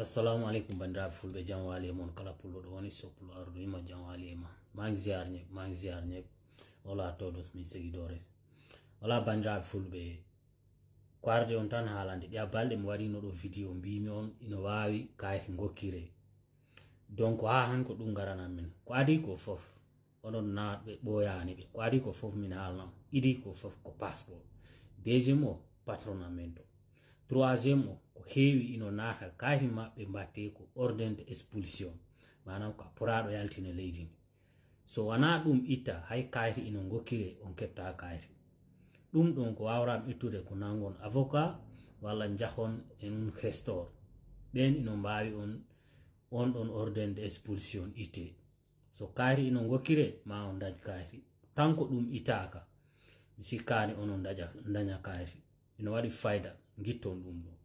Assalamu alaikum bandiraɓe fulɓe, jam wali e mon kala pullo ɗo woni soppulo ardu ima jam wali e ma mangi ziar ñep hola a todos min seguidores wala bandiraɓe fulɓe ko arde on tan haalande ɗiya balɗe mi waɗino ɗo vidéo mbimi on ino wawi kayri gokkire donc ha han ko ɗum garanan min ko adi ko fof onon naatɓe ɓoyani ɓe ko adi ko fof min haalnam idi ko fof ko passeport deuxiéme o patronat men to troisiéme o ko heewi ino naata kayri maɓɓe mbatte ko ordre de expulsion manam ko a poraɗo yaltina leydi ndi so wana ɗum itta hay kayri ino gokkire on ketta kayri ɗum ɗon ko wawram ittude ko nangon avocat walla jahon en restor ɓen ino mbawi on ɗon ordre de expulsion itte so kayri ino gokkire ma on daj kayri tanko ɗum itaka mi sikkani onon daña kayri ino waɗi fayda gitton ɗum ɗo